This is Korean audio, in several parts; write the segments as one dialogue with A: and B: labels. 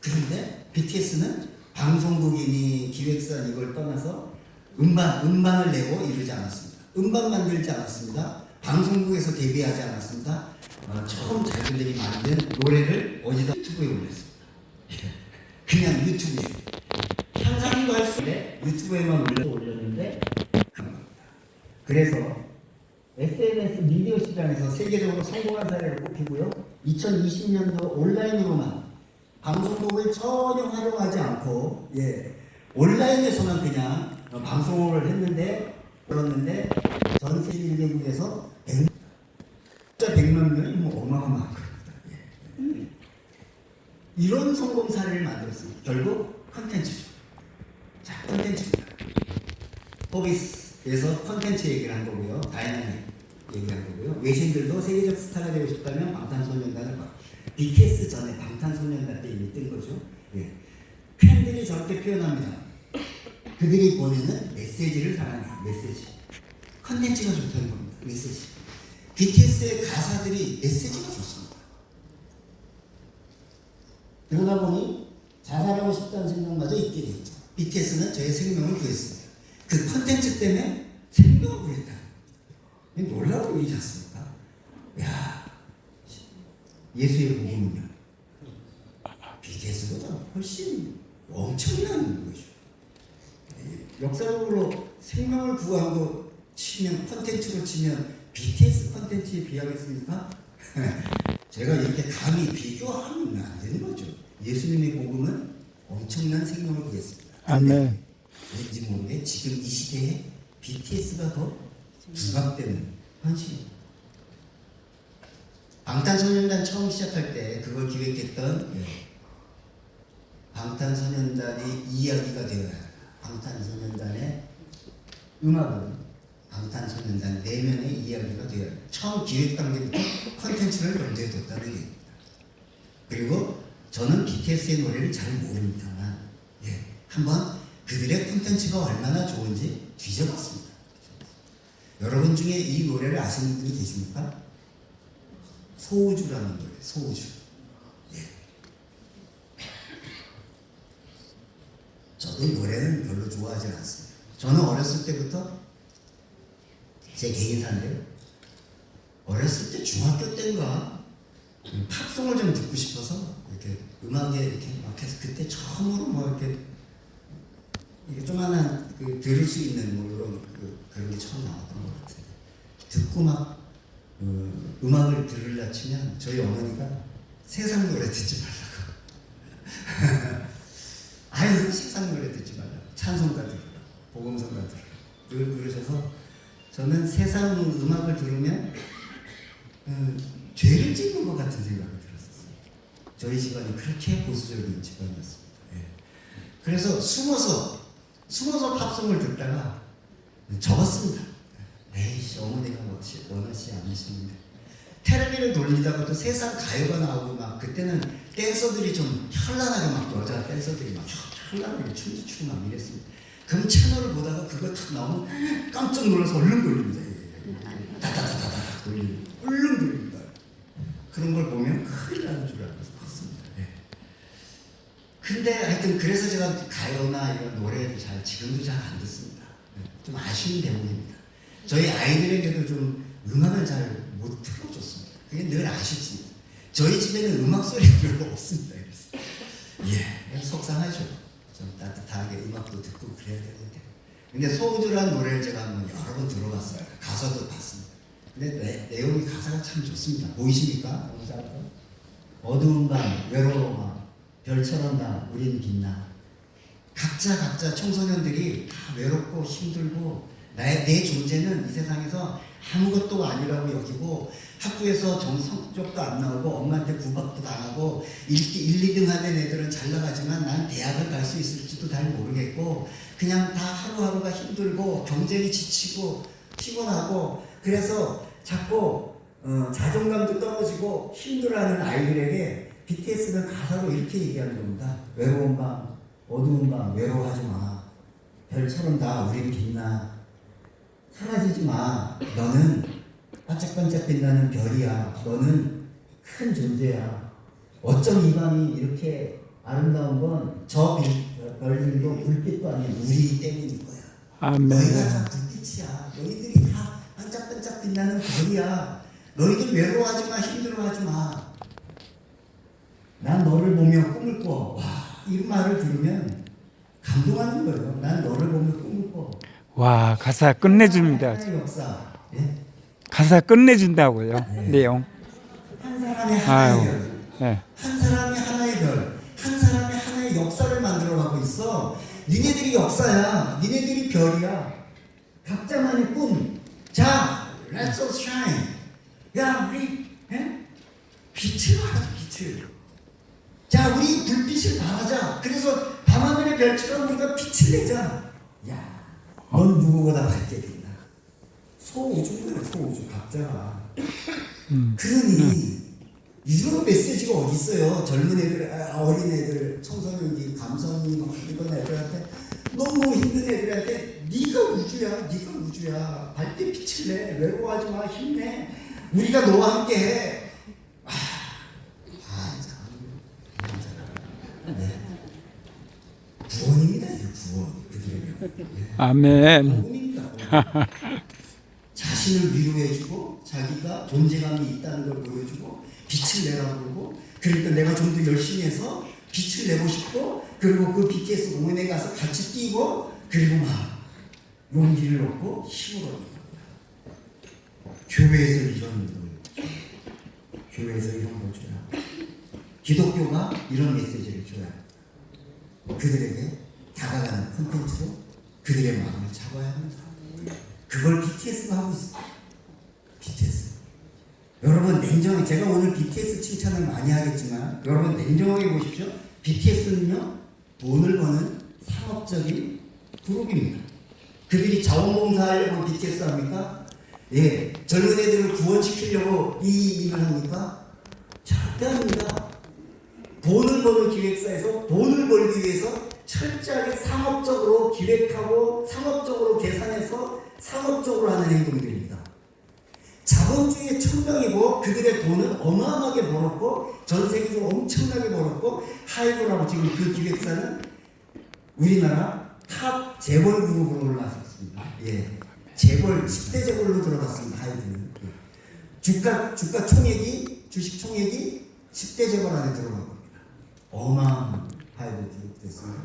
A: 그런데 BTS는 방송국이니 기획사 이걸 떠나서 음반을 내고 이러지 않았습니다. 음반 만들지 않았습니다. 방송국에서 데뷔하지 않았습니다. 처음 자기들이 만든 노래를 어디다 유튜브에 올렸습니다. 그냥 유튜브에. 상상도 할 수 없는데 유튜브에만 올렸는데 그래서 SNS 미디어 시장에서 세계적으로 성공한 사례를 꼽히고요. 2020년도 온라인으로만 방송국을 전혀 활용하지 않고 온라인에서만 그냥 방송을 했는데 그랬는데 전 세계 1개국에서 100만 명이 어마어마한 겁니다. 이런 성공 사례를 만들었습니다. 결국 콘텐츠죠. 자, 콘텐츠입니다. 포비스에서 콘텐츠 얘기를 한 거고요. 다이나믹 얘기를 한 거고요. 외신들도 세계적 스타가 되고 싶다면 방탄소년단을 봐. BTS 전에 방탄소년단 때 이미 뜬 거죠. 팬들이 저렇게 표현합니다. 그들이 보내는 메시지를 사랑해요. 메시지. 컨텐츠가 좋다는 겁니다. 메시지. BTS의 가사들이 메시지가 좋습니다. 그러다 보니 자살하고 싶다는 생각마저 있게 됐죠. BTS는 저의 생명을 구했습니다. 그 컨텐츠 때문에 생명을 구했다. 놀라운 일이지 않습니까? 야, 예수의 복음은요 BTS보다 훨씬 엄청난 것이죠. 역사적으로 생명을 구하고 치면 컨텐츠로 치면 BTS 컨텐츠에 비하겠습니까? 제가 이렇게 감히 비교하면 안 되는 거죠. 예수님의 복음은 엄청난 생명을 구했습니다.
B: 아멘.
A: 왠지 모르게 지금 이 시대에 BTS가 더 부각되는 현실입니다. 방탄소년단 처음 시작할 때 그걸 기획했던 방탄소년단의 이야기가 되어야 합니다. 방탄소년단의 음악은 방탄소년단 내면의 이야기가 되어야 합니다. 처음 기획 단계부터 컨텐츠를 염두에 뒀다는 얘기입니다. 그리고 저는 BTS의 노래를 잘 모릅니다만 한번 그들의 콘텐츠가 얼마나 좋은지 뒤져봤습니다. 여러분 중에 이 노래를 아시는 분이 계십니까? 소우주라는 노래, 소우주. 저도 노래는 별로 좋아하지 않습니다. 저는 어렸을 때부터 제 개인사인데요. 어렸을 때 중학교 때인가 팝송을 좀 듣고 싶어서 이렇게 음악에 이렇게 막 해서 그때 처음으로 뭐 이렇게 이게 조만한 들을 수 있는 뭐 그런 게 처음 나왔던 것 같아요. 듣고 막 음악을 들으려 치면 저희 어머니가 세상 노래 듣지 말라고. 아유, 세상 노래 듣지 말라고. 찬송가 들으라, 복음성가 들으라. 늘 그러셔서 저는 세상 음악을 들으면 죄를 짓는 것 같은 생각이 들었었어요. 저희 집안이 그렇게 보수적인 집안이었습니다. 그래서 숨어서 팝송을 듣다가 접었습니다. 에이씨, 어머니가 원하지 않으시는데. 테레비를 돌리다가 또 세상 가요가 나오고 막 그때는 댄서들이 좀 현란하게 막 여자 댄서들이 막 현란하게 춤도 추고 막 이랬습니다. 그럼 채널을 보다가 그거 탁 나오면 깜짝 놀라서 얼른 돌립니다. 다다다다다 돌리고 얼른 돌립니다. 그런 걸 보면 큰일 나는 줄 알고 봤습니다. 근데 하여튼 그래서 제가 가요나 이런 노래를 지금도 잘 안 듣습니다. 좀 아쉬운 대목입니다. 저희 아이들에게도 좀 음악을 잘 못 틀어줬습니다. 그게 늘 아쉽습니다. 저희 집에는 음악 소리가 별로 없습니다. 그래서 속상하죠. 좀 따뜻하게 음악도 듣고 그래야 되는데. 근데 소우주라는 노래를 제가 한번 여러 번 들어봤어요. 가사도 봤습니다. 근데 내용이 가사가 참 좋습니다. 보이십니까? 어두운 밤, 외로운 밤, 별처럼 나 우린 빛나. 각자 청소년들이 다 외롭고 힘들고 내 존재는 이 세상에서 아무것도 아니라고 여기고 학교에서 성적도 안 나오고 엄마한테 구박도 당하고 1, 2등 하는 애들은 잘 나가지만 난 대학을 갈 수 있을지도 잘 모르겠고 그냥 다 하루하루가 힘들고 경쟁이 지치고 피곤하고 그래서 자꾸 자존감도 떨어지고 힘들어하는 아이들에게 BTS는 가사로 이렇게 얘기하는 겁니다. 외로운 밤, 어두운 밤, 외로워하지 마. 별처럼 다 우린 빛나. 사라지지 마. 너는 반짝반짝 빛나는 별이야. 너는 큰 존재야. 어쩜 이 밤이 이렇게 아름다운 건 저 별들도 불빛도 아닌 우리 때문인 거야.
B: 아멘.
A: 너희가 다 불빛이야. 너희들이 다 반짝반짝 빛나는 별이야. 너희들 외로워하지 마, 힘들어하지 마. 난 너를 보며 꿈을 꿔. 와, 이 말을 들으면 감동하는 거예요. 난 너를 보며 꿈을 꿔.
B: 와, 가사 끝내줍니다.
A: 하나의 역사. 예?
B: 가사 끝내준다고요.
A: 네.
B: 내용.
A: 한 사람의 하나의
B: 아유.
A: 별.
B: 네.
A: 한 사람의 하나의 별. 한 사람의 하나의 역사를 만들어가고 있어. 니네들이 역사야. 니네들이 별이야. 각자만의 꿈. 자, let's all shine. 야, 우리 빛을 발하자, 빛을. 자, 우리 불빛을 발하자. 그래서 밤하늘의 별처럼 우리가 빛을 내자. 야, 넌 누구보다 밝게 된다. 소우주구나, 소우주. 각자가. 그러니 이런 메시지가 어디 있어요? 젊은 애들, 어린 애들, 청소년기, 감성이 막 이런 애들한테 너무 힘든 애들한테 네가 우주야, 네가 우주야. 밝게 빛을 내. 외로워하지 마, 힘내. 우리가 너와 함께해. 네. 구원입니다, 이게 구원. 그들에게.
B: 아멘.
A: 구원입니다. 자신을 위로해주고 자기가 존재감이 있다는 걸 보여주고 빛을 내라고 그러고 그러니까 내가 좀 더 열심히 해서 빛을 내고 싶고 그리고 그 BTS 공연에 가서 같이 뛰고 그리고 막 용기를 얻고 힘을 얻는 거야. 교회에서 이런 걸 교회에서 이런 걸 줘야 기독교가 이런 메시지를 줘야 그들에게 다가가는 콘텐츠로 그들의 마음을 잡아야 합니다. 그걸 BTS가 하고 있어요. BTS. 여러분 냉정하게 제가 오늘 BTS 칭찬을 많이 하겠지만 여러분 냉정하게 보십시오. BTS는요 돈을 버는 상업적인 그룹입니다. 그들이 자원봉사하려고 BTS 합니까? 예, 젊은 애들을 구원시키려고 이 일을 합니까? 절대 아닙니다. 돈을 버는 기획사에서 돈을 벌기 위해서 철저하게 상업적으로 기획하고 상업적으로 계산해서 상업적으로 하는 행동들입니다. 자본주의의 천명이고 그들의 돈은 어마어마하게 벌었고 전 세계적으로 엄청나게 벌었고 하이브라고 지금 그 기획사는 우리나라 탑 재벌 그룹으로 올라섰습니다. 예, 재벌 10대 재벌로 들어갔습니다. 하이브는 주가 총액이 주식 총액이 10대 재벌 안에 들어간 겁니다. 어마어마한 하이브 기업됐습니다.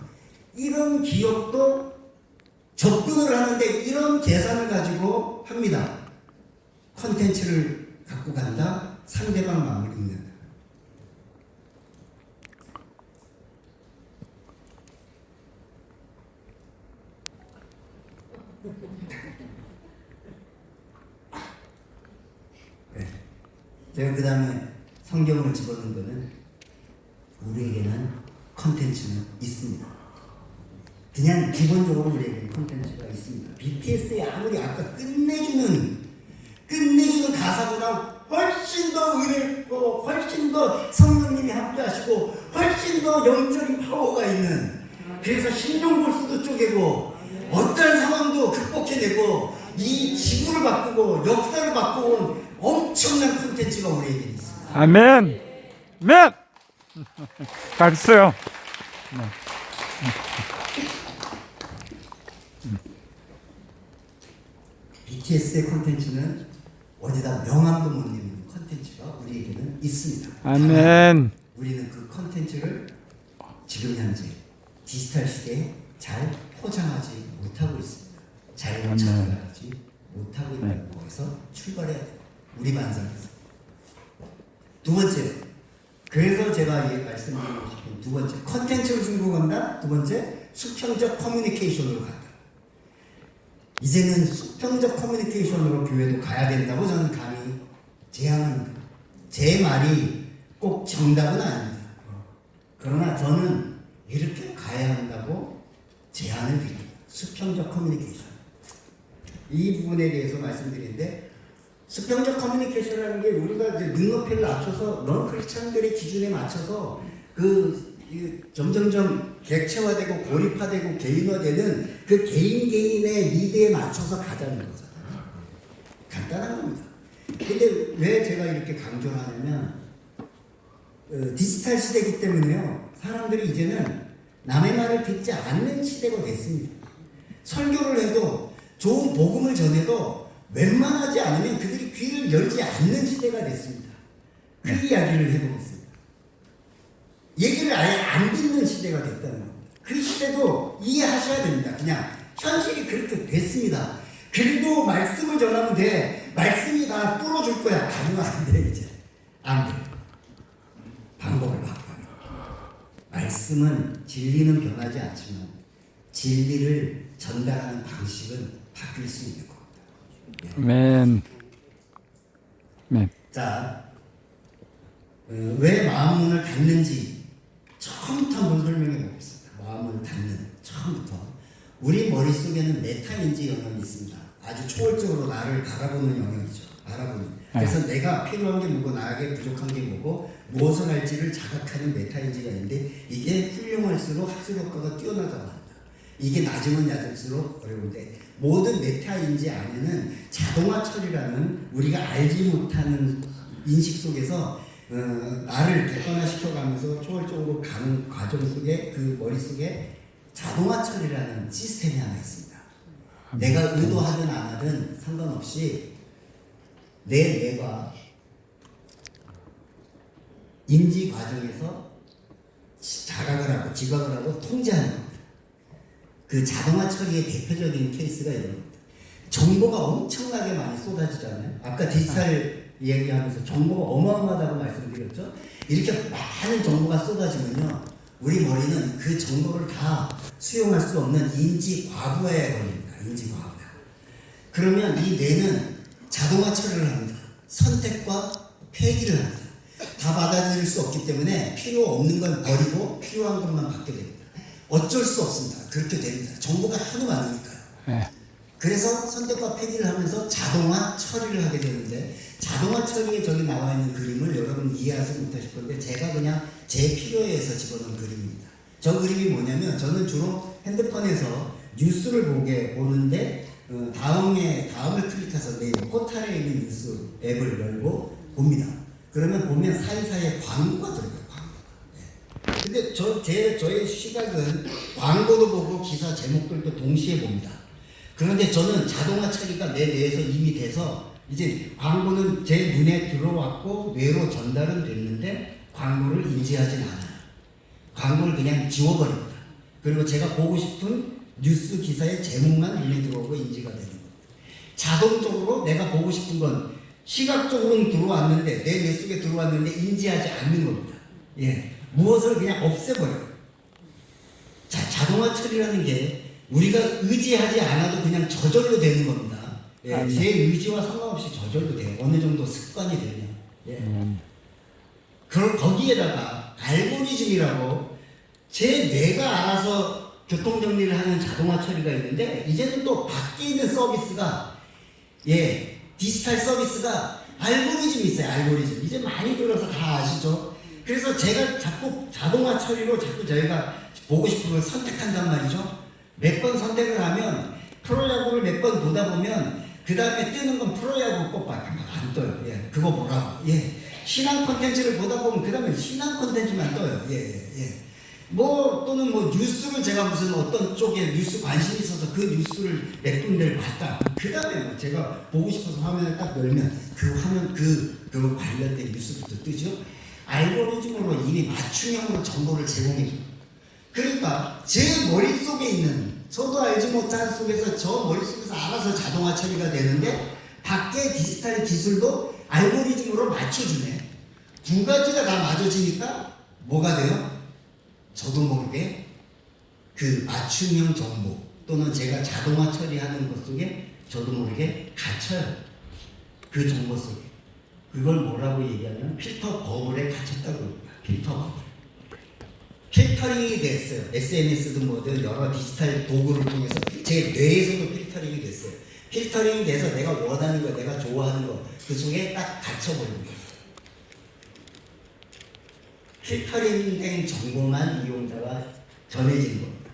A: 이런 기업도 접근을 하는데 이런 계산을 가지고 합니다. 컨텐츠를 갖고 간다. 상대방 마음을 읽는다. 네. 제가 그 다음에 성경을 집어넣은 거는 우리에게는 컨텐츠는 있습니다. 그냥 기본적으로 우리에게 콘텐츠가 있습니다. BTS의 아무리 아까 끝내주는 가사보다 훨씬 더 은혜있고 훨씬 더 성령님이 함께하시고 훨씬 더 영적인 파워가 있는 그래서 신종골수도 쪼개고 어떤 상황도 극복해내고 이 지구를 바꾸고 역사를 바꾸고 엄청난 콘텐츠가 우리에게 있습니다.
B: 아멘. 아멘. 박수요.
A: BTS의 콘텐츠는 어디다 명함도 못 내는 콘텐츠가 우리에게는 있습니다.
B: 아멘.
A: 우리는 그 콘텐츠를 지금 현재 디지털 시대에 잘 포장하지 못하고 있습니다. 잘 전달하지 못하고 있다는 거에서 출발해야 돼요. 우리 반성에서. 두 번째, 그래서 제가 말씀드리고 싶은 두 번째, 콘텐츠로 승부한다. 두 번째, 수평적 커뮤니케이션으로 간다. 이제는 수평적 커뮤니케이션으로 교회도 가야 된다고 저는 감히 제안합니다. 제 말이 꼭 정답은 아닙니다. 그러나 저는 이렇게 가야 한다고 제안을 드립니다. 수평적 커뮤니케이션. 이 부분에 대해서 말씀드리는데 수평적 커뮤니케이션이라는 게 우리가 이제 눈높이를 낮춰서 넌 크리스찬들의 기준에 맞춰서 점점점 객체화되고 고립화되고 개인화되는 그 개인의 니드에 맞춰서 가자는 거잖아요. 간단한 겁니다. 근데 왜 제가 이렇게 강조를 하냐면 디지털 시대이기 때문에요. 사람들이 이제는 남의 말을 듣지 않는 시대가 됐습니다. 설교를 해도 좋은 복음을 전해도 웬만하지 않으면 그들이 귀를 열지 않는 시대가 됐습니다. 그 이야기를 해보겠습니다. 얘기를 아예 안 듣는 시대가 됐다는 겁니다. 그 시대도 이해하셔야 됩니다. 그냥 현실이 그렇게 됐습니다. 그래도 말씀을 전하면 돼. 말씀이 다 뚫어줄 거야. 아니면 안 돼, 이제. 안 돼. 방법을 바꿔요. 말씀은 진리는 변하지 않지만 진리를 전달하는 방식은 바뀔 수 있는 겁니다.
B: 아멘. 아멘.
A: 자, 왜 마음 문을 닫는지 처음부터 한번 설명해 보겠습니다. 마음을 닫는 처음부터. 우리 머릿속에는 메타인지 영역이 있습니다. 아주 초월적으로 나를 바라보는 영역이죠. 바라보는. 그래서 내가 필요한 게 뭐고 나에게 부족한 게 뭐고 무엇을 할지를 자각하는 메타인지가 있는데 이게 훌륭할수록 학습 효과가 뛰어나다고 합니다. 이게 낮으면 낮을수록 어려운데 모든 메타인지 안에는 자동화 처리라는 우리가 알지 못하는 인식 속에서 나를 객관화시켜가면서 초월적으로 가는 과정 속에 그 머릿속에 자동화 처리라는 시스템이 하나 있습니다. 내가 의도하든 안 하든 상관없이 내 뇌가 인지 과정에서 자각을 하고 지각을 하고 통제하는 겁니다. 그 자동화 처리의 대표적인 케이스가 이런 겁니다. 정보가 엄청나게 많이 쏟아지잖아요. 아까 디지털 이야기하면서 정보가 어마어마하다고 말씀드렸죠. 이렇게 많은 정보가 쏟아지면요, 우리 머리는 그 정보를 다 수용할 수 없는 인지 과부하에 걸립니다. 인지 과부하. 그러면 이 뇌는 자동화 처리를 합니다. 선택과 폐기를 합니다. 다 받아들일 수 없기 때문에 필요 없는 건 버리고 필요한 것만 받게 됩니다. 어쩔 수 없습니다. 그렇게 됩니다. 정보가 하도 많으니까요.
B: 네.
A: 그래서 선택과 폐기를 하면서 자동화 처리를 하게 되는데, 자동화 처리에 저기 나와 있는 그림을 여러분 이해하지 못하실 건데 제가 그냥 제 필요에 의해서 집어넣은 그림입니다. 저 그림이 뭐냐면, 저는 주로 핸드폰에서 뉴스를 보는데 다음을 클릭해서 내 포탈에 있는 뉴스 앱을 열고 봅니다. 그러면 보면 사이사이에 광고가 들어가요. 광고가. 근데 저의 시각은 광고도 보고 기사 제목들도 동시에 봅니다. 그런데 저는 자동화 처리가 내 뇌에서 이미 돼서 이제 광고는 제 눈에 들어왔고 뇌로 전달은 됐는데 광고를 인지하진 않아요. 광고를 그냥 지워버립니다. 그리고 제가 보고 싶은 뉴스 기사의 제목만 눈에 들어오고 인지가 되는 겁니다. 자동적으로 내가 보고 싶은 건 시각적으로는 들어왔는데 내 뇌 속에 들어왔는데 인지하지 않는 겁니다. 예, 무엇을 그냥 없애버려요. 자, 자동화 처리라는 게 우리가 의지하지 않아도 그냥 저절로 되는 겁니다. 예, 제 의지와 상관없이 저절로 돼요. 어느 정도 습관이 되면. 예. 그럼 거기에다가 알고리즘이라고 제 뇌가 알아서 교통정리를 하는 자동화 처리가 있는데, 이제는 또 밖에 있는 서비스가, 디지털 서비스가 알고리즘이 있어요. 알고리즘. 이제 많이 들어서 다 아시죠? 그래서 제가 자꾸 자동화 처리로 자꾸 저희가 보고 싶은 걸 선택한단 말이죠. 몇 번 선택을 하면, 프로야구를 몇 번 보다 보면 그 다음에 뜨는 건 프로야구 꽃밖에 안 떠요. 예, 그거 보라고. 예, 신앙 콘텐츠를 보다 보면 그 다음에 신앙 콘텐츠만 떠요. 또는 뉴스를 제가 무슨 어떤 쪽에 뉴스 관심이 있어서 그 뉴스를 몇 군데를 봤다. 그 다음에 제가 보고 싶어서 화면을 딱 열면 그 화면 그 관련된 뉴스부터 뜨죠. 알고리즘으로 이미 맞춤형으로 정보를 제공해줘요. 그러니까 제 머릿속에 있는, 저도 알지 못한 속에서 저 머릿속에서 알아서 자동화 처리가 되는데, 밖에 디지털 기술도 알고리즘으로 맞춰주네. 두 가지가 다 맞아지니까 뭐가 돼요? 저도 모르게 그 맞춤형 정보 또는 제가 자동화 처리하는 것 속에 저도 모르게 갇혀요. 그 정보 속에. 그걸 뭐라고 얘기하면 필터 버블에 갇혔다고 합니다. 필터 버블. 필터링이 됐어요. SNS든 뭐든 여러 디지털 도구를 통해서 제 뇌에서도 필터링이 됐어요. 필터링이 돼서 내가 원하는 거, 내가 좋아하는 거, 그 속에 딱 갇혀버리는 거예요. 필터링된 정보만 이용자가 전해지는 겁니다.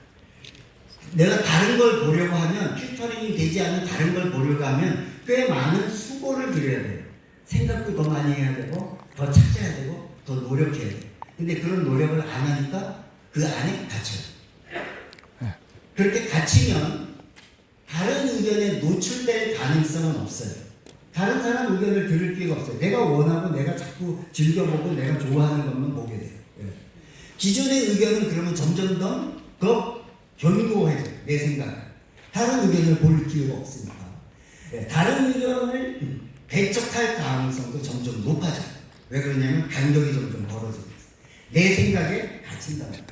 A: 내가 다른 걸 보려고 하면, 필터링이 되지 않은 다른 걸 보려고 하면 꽤 많은 수고를 들여야 돼요. 생각도 더 많이 해야 되고, 더 찾아야 되고, 더 노력해야 돼요. 근데 그런 노력을 안 하니까 그 안에 갇혀요. 그렇게 갇히면 다른 의견에 노출될 가능성은 없어요. 다른 사람 의견을 들을 기회가 없어요. 내가 원하고 내가 자꾸 즐겨보고 내가 좋아하는 것만 보게 돼요. 예. 기존의 의견은 그러면 점점 더 견고해져요. 내 생각은. 다른 의견을 볼 기회가 없으니까. 예. 다른 의견을 배척할 가능성도 점점 높아져요. 왜 그러냐면 간격이 점점 벌어지고 있어요. 내 생각에 갇힌단 말이에요.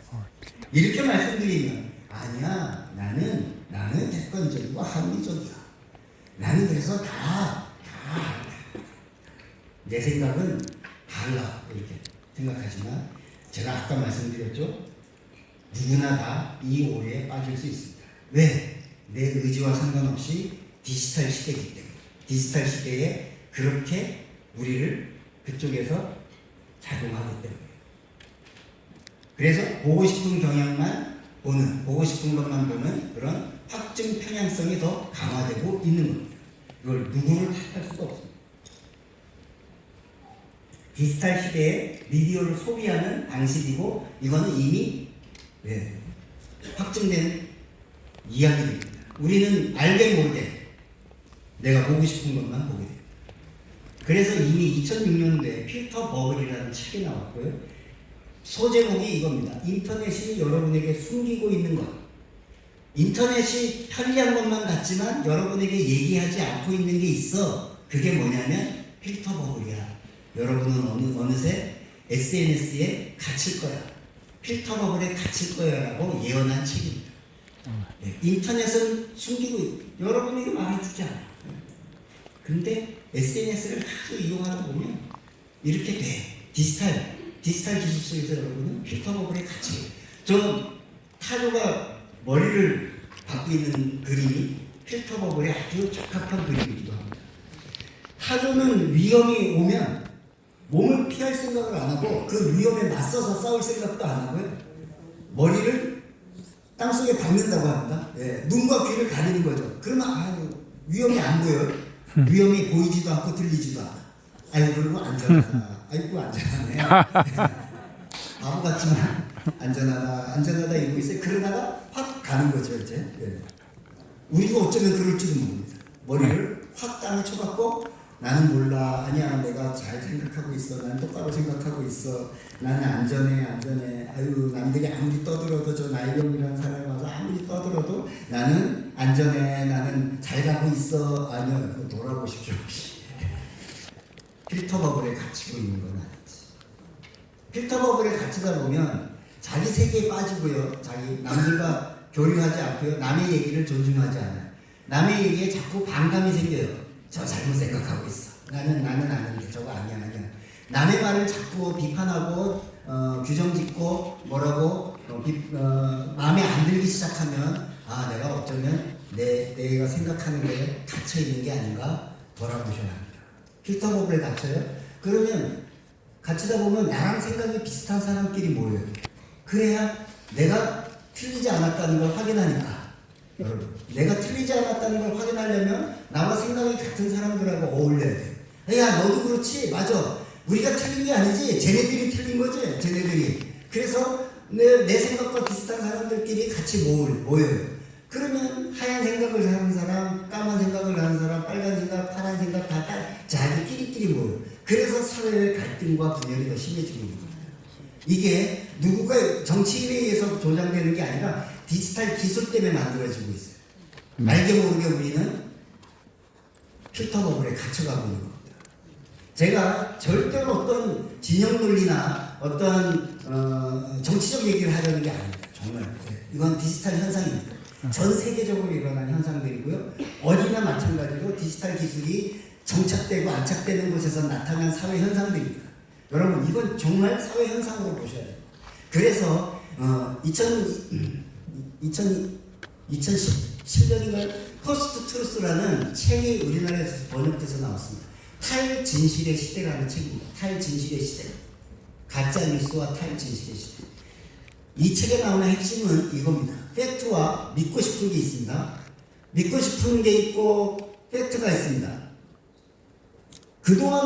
A: 이렇게 말씀드리면 아니야, 나는 객관적이고 합리적이야. 나는 그래서 내 생각은 달라 이렇게 생각하지만 제가 아까 말씀드렸죠. 누구나 다 이 오해에 빠질 수 있습니다. 왜? 내 의지와 상관없이 디지털 시대이기 때문에. 디지털 시대에 그렇게 우리를 그쪽에서 작용하기 때문에. 그래서 보고 싶은 경향만 보는, 보고 싶은 것만 보는 그런 확증 편향성이 더 강화되고 있는 겁니다. 이걸 누구를 탓할 수가 없습니다. 디지털 시대에 미디어를 소비하는 방식이고 이거는 이미 확증된 이야기입니다. 우리는 알게 모르게 내가 보고 싶은 것만 보게 됩니다. 그래서 이미 2006년도에 필터 버블이라는 책이 나왔고요. 소제목이 이겁니다. 인터넷이 여러분에게 숨기고 있는 것. 인터넷이 편리한 것만 같지만 여러분에게 얘기하지 않고 있는 게 있어. 그게 뭐냐면 필터 버블이야. 여러분은 어느새 SNS에 갇힐 거야. 필터 버블에 갇힐 거야 라고 예언한 책입니다. 네, 인터넷은 숨기고 있고 여러분에게 말해주지 않아요. 근데 SNS를 하도 이용하다 보면 이렇게 돼. 디지털 기술 속에서 여러분은 필터 버블에 갇혀요. 저 타조가 머리를 받고 있는 그림이 필터 버블에 아주 적합한 그림이기도 합니다. 타조는 위험이 오면 몸을 피할 생각을 안 하고 그 위험에 맞서서 싸울 생각도 안 하고요. 머리를 땅속에 박는다고 합니다. 예, 눈과 귀를 가리는 거죠. 그러면 위험이 안 보여요. 위험이 보이지도 않고 들리지도 않아. 아이고 그리고 안전하다. 아이고 안전하네. 바보 같지만 안전하다 이러고 있어요. 그러다가 확 가는 거죠 이제. 예. 우리가 어쩌면 그럴지도 모릅니다. 머리를 확 땅에 쳐박고 나는 몰라. 아니야 내가 잘 생각하고 있어. 난 똑바로 생각하고 있어. 나는 안전해. 아유 남들이 아무리 떠들어도 저 나이병이라는 사람이 와서 아무리 떠들어도 나는 안전해. 나는 잘 가고 있어. 아니요 돌아보십시오. 필터 버블에 갇히고 있는 건 아니지. 필터 버블에 갇히다 보면 자기 세계에 빠지고요. 자기 남들과 교류하지 않고요. 남의 얘기를 존중하지 않아요. 남의 얘기에 자꾸 반감이 생겨요. 저 잘못 생각하고 있어. 나는 아는데 저거 아니야. 남의 말을 자꾸 비판하고 규정짓고 뭐라고 마음에 안 들기 시작하면 아 내가 어쩌면 내가 생각하는 게 갇혀 있는 게 아닌가 돌아보셔야 합니다. 필터 버블에 갇혀요? 그러면 갇히다 보면 나랑 생각이 비슷한 사람끼리 모여요. 그래야 내가 틀리지 않았다는 걸 확인하니까. 여러분, 내가 틀리지 않았다는 걸 확인하려면 나와 생각이 같은 사람들하고 어울려야 돼요. 야, 너도 그렇지? 맞아. 우리가 틀린 게 아니지. 쟤네들이 틀린 거지. 쟤네들이. 그래서 내 생각과 비슷한 사람들끼리 같이 모여요. 그러면 하얀 생각을 하는 사람, 까만 생각을 하는 사람, 빨간 생각, 파란 생각 다 자기끼리끼리 모여요. 그래서 사회의 갈등과 분열이 더 심해지고 있는 겁니다. 이게 누구가 정치인에 의해서 조장되는 게 아니라 디지털 기술 때문에 만들어지고 있어요. 알게 모르게 우리는 필터 버블에 갇혀가고 있는 겁니다. 제가 절대로 어떤 진영 논리나 어떤 정치적 얘기를 하려는 게 아닙니다. 정말 이건 디지털 현상입니다. 전 세계적으로 일어난 현상들이고요. 어디나 마찬가지로 디지털 기술이 정착되고 안착되는 곳에서 나타난 사회 현상들입니다. 여러분 이건 정말 사회 현상으로 보셔야 돼요. 그래서 2017년인가 포스트 트루스라는 책이 우리나라에서 번역돼서 나왔습니다. 탈진실의 시대라는 책입니다. 탈진실의 시대. 가짜 뉴스와 탈진실의 시대. 이 책에 나오는 핵심은 이겁니다. 팩트와 믿고 싶은 게 있습니다. 믿고 싶은 게 있고 팩트가 있습니다. 그동안